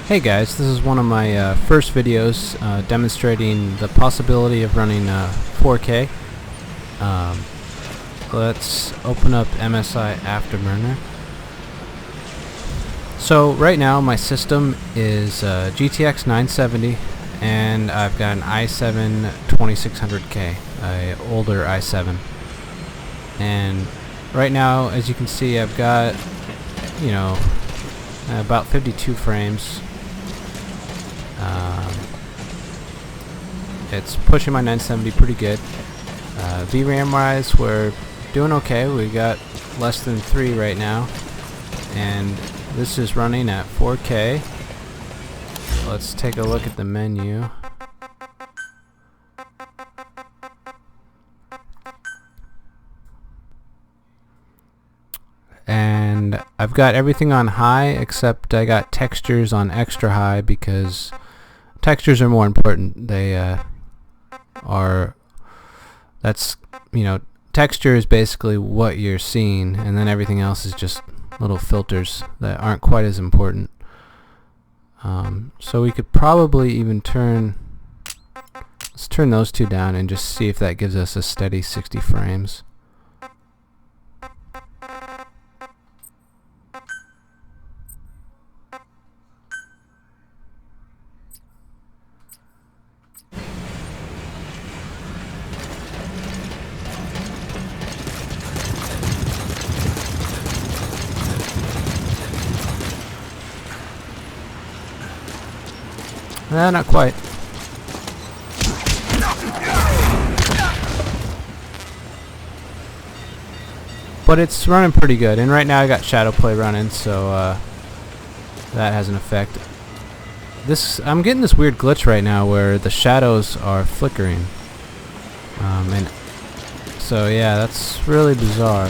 Hey guys, this is one of my first videos demonstrating the possibility of running 4K. Let's open up MSI Afterburner. So right now my system is GTX 970 and I've got an i7 2600K, an older i7. And right now, as you can see, I've got, about 52 frames. It's pushing my 970 pretty good. VRAM wise, we're doing okay. We got less than 3 right now, and this is running at 4K. Let's take a look at the menu. And I've got everything on high except I got textures on extra high because textures are more important. They texture is basically what you're seeing, and then everything else is just little filters that aren't quite as important. So we could probably even let's turn those two down and just see if that gives us a steady 60 frames. Not quite. But it's running pretty good, and right now I got shadow play running, so that has an effect. I'm getting this weird glitch right now where the shadows are flickering, and so yeah, that's really bizarre.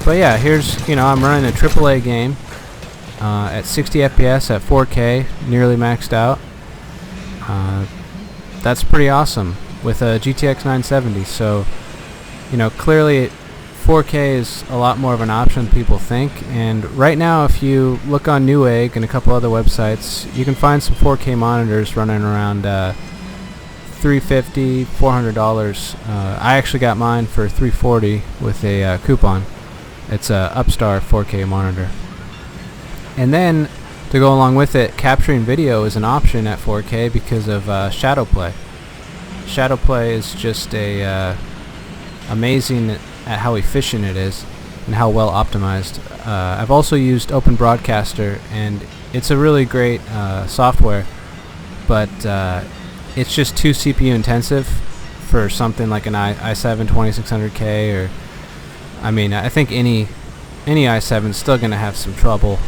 But yeah, here's I'm running a AAA game. At 60 FPS at 4K, nearly maxed out. That's pretty awesome with a GTX 970. So, clearly 4K is a lot more of an option than people think. And right now, if you look on Newegg and a couple other websites, you can find some 4K monitors running around $350, $400. I actually got mine for $340 with a coupon. It's a Upstar 4K monitor. And then, to go along with it, capturing video is an option at 4K because of shadow play. Shadow play is just amazing at how efficient it is and how well optimized. I've also used Open Broadcaster, and it's a really great software, but it's just too CPU intensive for something like an i7 2600K, or I think any i7 is still going to have some trouble.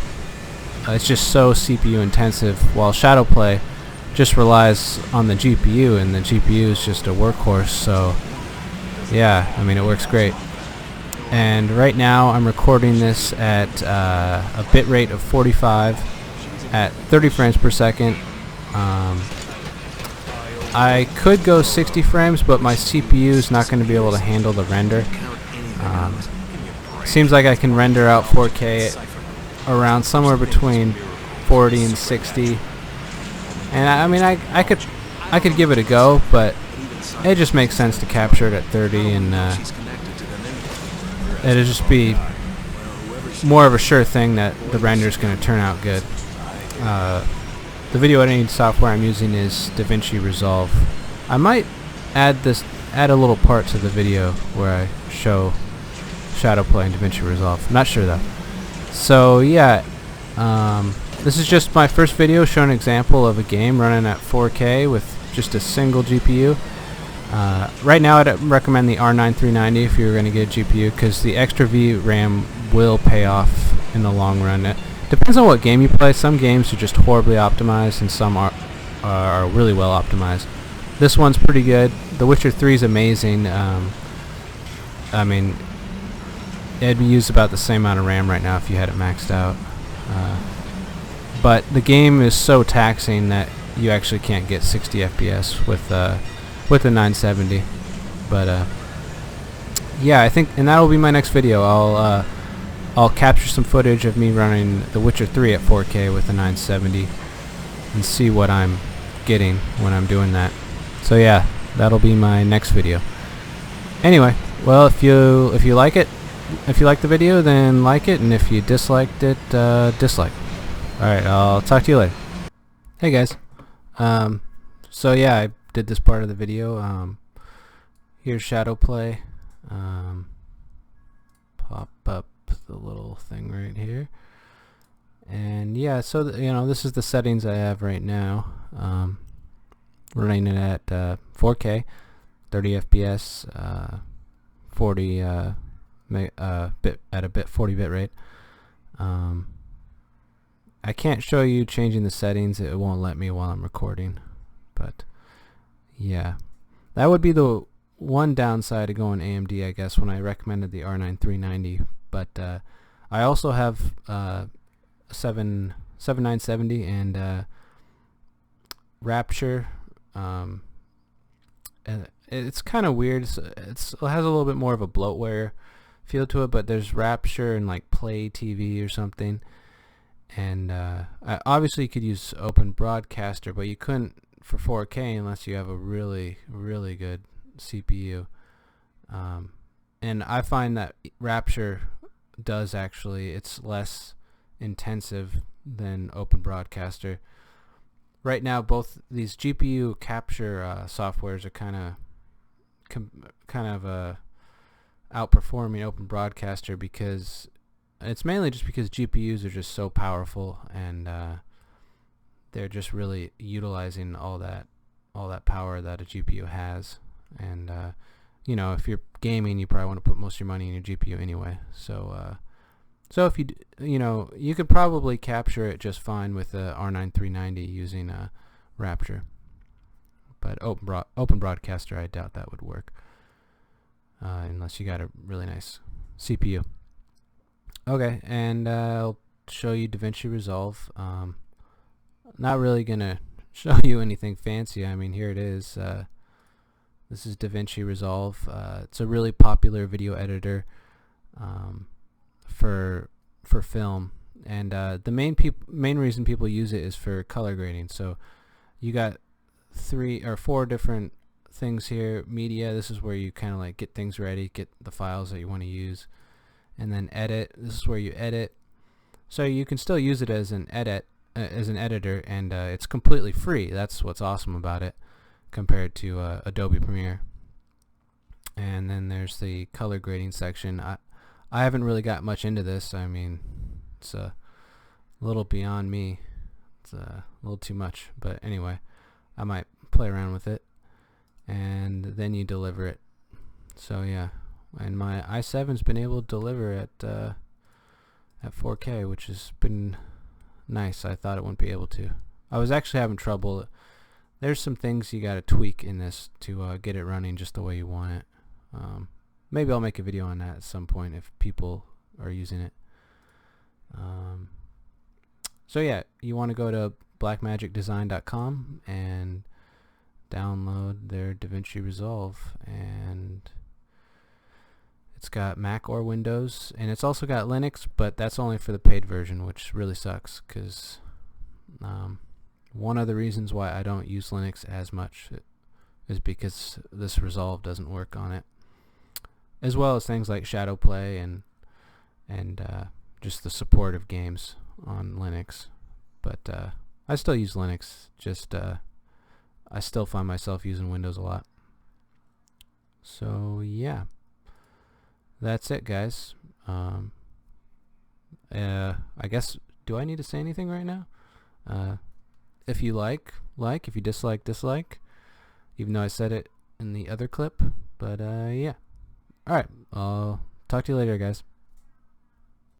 It's just so CPU intensive, while shadow play just relies on the GPU, and the GPU is just a workhorse. So yeah, it works great. And right now I'm recording this at a bit rate of 45 at 30 frames per second. I could go 60 frames, but my CPU is not going to be able to handle the render. Seems like I can render out 4K around somewhere between 40 and 60, and I could give it a go, but it just makes sense to capture it at 30, and it'll just be more of a sure thing that the render is going to turn out good. The video editing software I'm using is DaVinci Resolve. I might add a little part to the video where I show shadow play in DaVinci Resolve. I'm not sure though. So yeah, this is just my first video showing an example of a game running at 4K with just a single GPU. Right now I'd recommend the R9 390 if you're going to get a GPU, because the extra VRAM will pay off in the long run. It depends on what game you play. Some games are just horribly optimized, and some are really well optimized. This one's pretty good. The Witcher 3 is amazing. It'd be used about the same amount of RAM right now if you had it maxed out. But the game is so taxing that you actually can't get 60 FPS with the 970. But yeah, I think, and that'll be my next video. I'll I'll capture some footage of me running The Witcher 3 at 4K with a 970 and see what I'm getting when I'm doing that. So yeah, that'll be my next video. Anyway, well, if you like it, if you like the video, then like it, and if you disliked it, dislike. Alright, I'll talk to you later. Hey guys. So yeah, I did this part of the video. Here's Shadow Play. Pop up the little thing right here. And yeah, so this is the settings I have right now. Running it at 4K, 30 FPS, 40 bit at a 40 bit rate. I can't show you changing the settings, it won't let me while I'm recording, but yeah, that would be the one downside of going AMD, I guess, when I recommended the R9 390. But I also have 7970 and Rapture. And it's kind of weird. It has a little bit more of a bloatware feel to it, but there's Rapture and like Play TV or something. And obviously you could use Open Broadcaster, but you couldn't for 4K unless you have a really good CPU. And I find that Rapture does actually, it's less intensive than Open Broadcaster. Right now, both these GPU capture softwares are kind of outperforming Open Broadcaster, because it's mainly just because GPUs are just so powerful, and they're just really utilizing all that power that a GPU has. And if you're gaming, you probably want to put most of your money in your GPU anyway. So if you could probably capture it just fine with the R9 390 using Rapture, but Open Broadcaster, I doubt that would work unless you got a really nice CPU. Okay, and I'll show you DaVinci Resolve. Not really gonna show you anything fancy. I mean, here it is. This is DaVinci Resolve. It's a really popular video editor for film, and the main reason people use it is for color grading. So you got 3 or 4 different things here. Media, this is where you kind of like get things ready, get the files that you want to use. And then edit, this is where you edit. So you can still use it as an editor, and it's completely free. That's what's awesome about it compared to Adobe Premiere. And then there's the color grading section. I haven't really got much into this. I mean, it's a little beyond me. It's a little too much, but anyway, I might play around with it, and then you deliver it. So yeah, and my i7's been able to deliver at 4K, which has been nice. I thought it wouldn't be able to. I was actually having trouble. There's some things you gotta tweak in this to get it running just the way you want it. Maybe I'll make a video on that at some point if people are using it. So yeah, you want to go to blackmagicdesign.com and download their DaVinci Resolve, and it's got Mac or Windows, and it's also got Linux, but that's only for the paid version, which really sucks, because one of the reasons why I don't use Linux as much is because this Resolve doesn't work on it, as well as things like Shadow Play and just the support of games on Linux. But I still use Linux, just I still find myself using Windows a lot. So yeah, that's it, guys. I guess, do I need to say anything right now? If you like, if you dislike, dislike, even though I said it in the other clip. But yeah, alright, I'll talk to you later, guys.